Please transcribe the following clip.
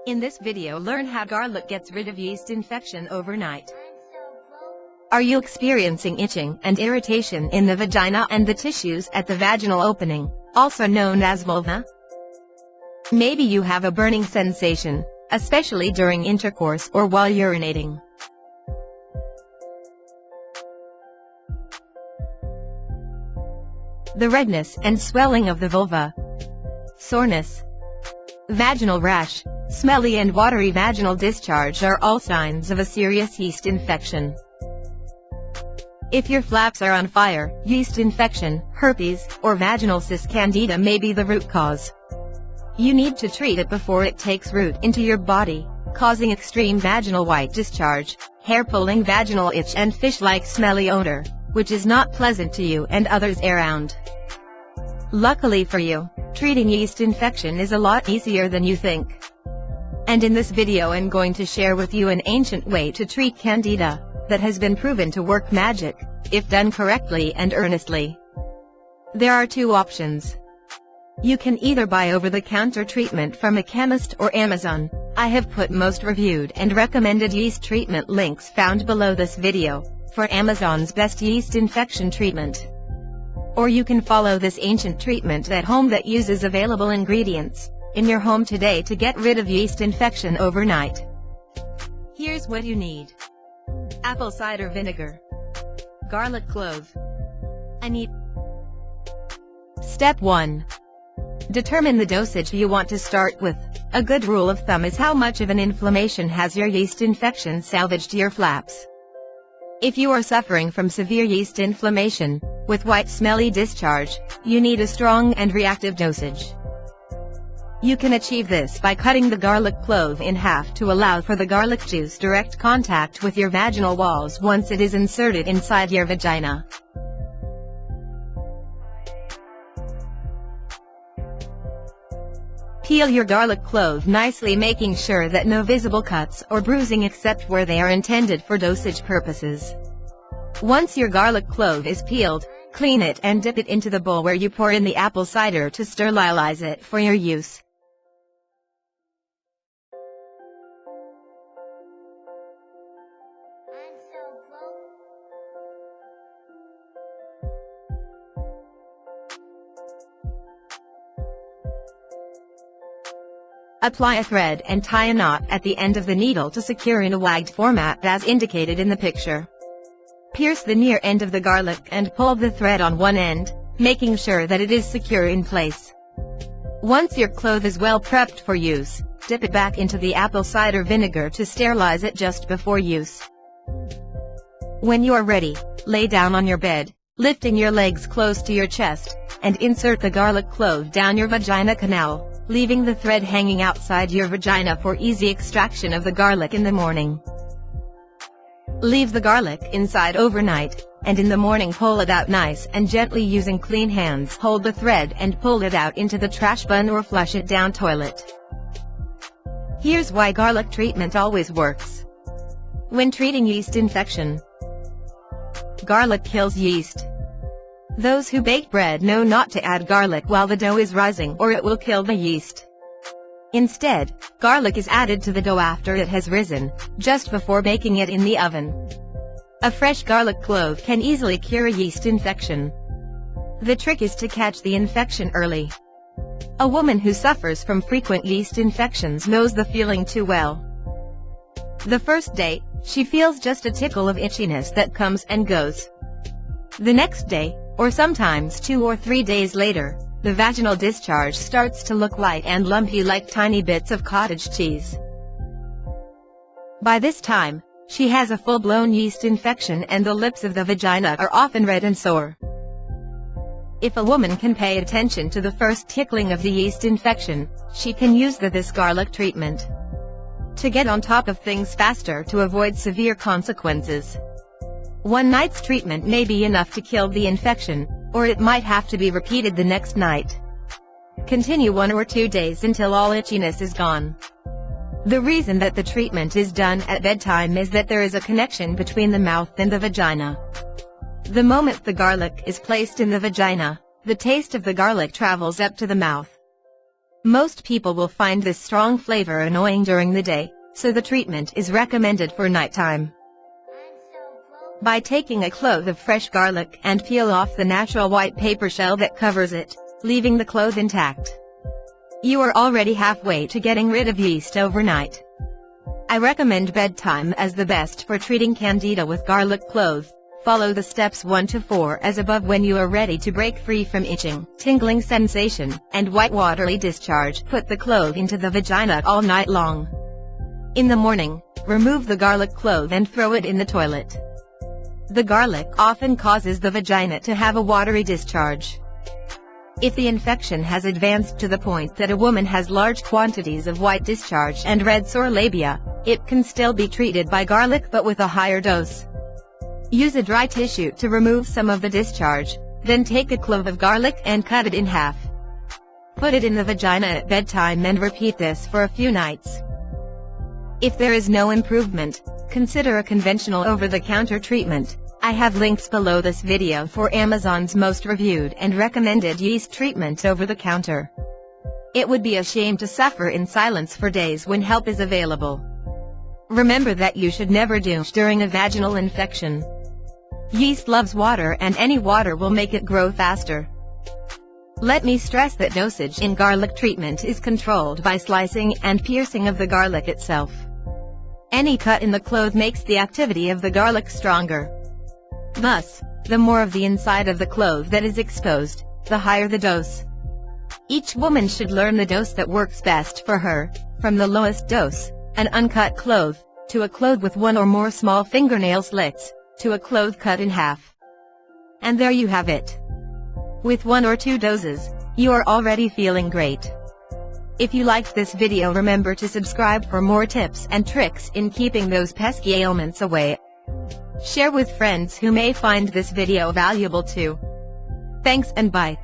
In this video, learn how garlic gets rid of yeast infection overnight. Are you experiencing itching and irritation in the vagina and the tissues at the vaginal opening, also known as vulva? Maybe you have a burning sensation, especially during intercourse or while urinating. The redness and swelling of the vulva, soreness, vaginal rash, smelly and watery vaginal discharge are all signs of a serious yeast infection. If your flaps are on fire, yeast infection, herpes, or vaginosis candida may be the root cause. You need to treat it before it takes root into your body, causing extreme vaginal white discharge, hair-pulling vaginal itch and fish-like smelly odor, which is not pleasant to you and others around. Luckily for you, treating yeast infection is a lot easier than you think. And in this video I'm going to share with you an ancient way to treat candida that has been proven to work magic, if done correctly and earnestly. There are two options. You can either buy over-the-counter treatment from a chemist or Amazon. I have put most reviewed and recommended yeast treatment links found below this video, for Amazon's best yeast infection treatment. Or you can follow this ancient treatment at home that uses available ingredients in your home today to get rid of yeast infection overnight. Here's what you need. Apple cider vinegar. Garlic clove. Step 1. Determine the dosage you want to start with. A good rule of thumb is how much of an inflammation has your yeast infection salvaged your flaps. If you are suffering from severe yeast inflammation, with white smelly discharge, you need a strong and reactive dosage. You can achieve this by cutting the garlic clove in half to allow for the garlic juice direct contact with your vaginal walls once it is inserted inside your vagina. Peel your garlic clove nicely, making sure that no visible cuts or bruising except where they are intended for dosage purposes. Once your garlic clove is peeled, clean it and dip it into the bowl where you pour in the apple cider to sterilize it for your use. Apply a thread and tie a knot at the end of the needle to secure in a wagged format as indicated in the picture. Pierce the near end of the garlic and pull the thread on one end, making sure that it is secure in place. Once your clove is well prepped for use, dip it back into the apple cider vinegar to sterilize it just before use. When you are ready, lay down on your bed, lifting your legs close to your chest, and insert the garlic clove down your vagina canal, leaving the thread hanging outside your vagina for easy extraction of the garlic in the morning. Leave the garlic inside overnight, and in the morning pull it out nice and gently using clean hands. Hold the thread and pull it out into the trash bin or flush it down toilet. Here's why garlic treatment always works. When treating yeast infection, garlic kills yeast. Those who bake bread know not to add garlic while the dough is rising or it will kill the yeast. Instead, garlic is added to the dough after it has risen, just before baking it in the oven. A fresh garlic clove can easily cure a yeast infection. The trick is to catch the infection early. A woman who suffers from frequent yeast infections knows the feeling too well. The first day, she feels just a tickle of itchiness that comes and goes. The next day, or sometimes 2 or 3 days later, the vaginal discharge starts to look white and lumpy like tiny bits of cottage cheese. By this time, she has a full-blown yeast infection and the lips of the vagina are often red and sore. If a woman can pay attention to the first tickling of the yeast infection, she can use this garlic treatment to get on top of things faster to avoid severe consequences. One night's treatment may be enough to kill the infection, or it might have to be repeated the next night. Continue 1 or 2 days until all itchiness is gone. The reason that the treatment is done at bedtime is that there is a connection between the mouth and the vagina. The moment the garlic is placed in the vagina, the taste of the garlic travels up to the mouth. Most people will find this strong flavor annoying during the day, so the treatment is recommended for nighttime. By taking a clove of fresh garlic and peel off the natural white paper shell that covers it, leaving the clove intact, you are already halfway to getting rid of yeast overnight. I recommend bedtime as the best for treating candida with garlic clove. Follow the steps 1 to 4 as above when you are ready to break free from itching, tingling sensation, and white watery discharge. Put the clove into the vagina all night long. In the morning, remove the garlic clove and throw it in the toilet. The garlic often causes the vagina to have a watery discharge. If the infection has advanced to the point that a woman has large quantities of white discharge and red sore labia, it can still be treated by garlic but with a higher dose. Use a dry tissue to remove some of the discharge, then take a clove of garlic and cut it in half. Put it in the vagina at bedtime and repeat this for a few nights. If there is no improvement, consider a conventional over-the-counter treatment. I have links below this video for Amazon's most reviewed and recommended yeast treatment over the counter. It would be a shame to suffer in silence for days when help is available. Remember that you should never douche during a vaginal infection. Yeast loves water and any water will make it grow faster. Let me stress that dosage in garlic treatment is controlled by slicing and piercing of the garlic itself. Any cut in the clove makes the activity of the garlic stronger. Thus, the more of the inside of the clove that is exposed, the higher the dose. Each woman should learn the dose that works best for her, from the lowest dose, an uncut clove, to a clove with 1 or more small fingernail slits, to a clove cut in half. And there you have it. With 1 or 2 doses, you are already feeling great. If you liked this video, remember to subscribe for more tips and tricks in keeping those pesky ailments away. Share with friends who may find this video valuable too. Thanks and bye.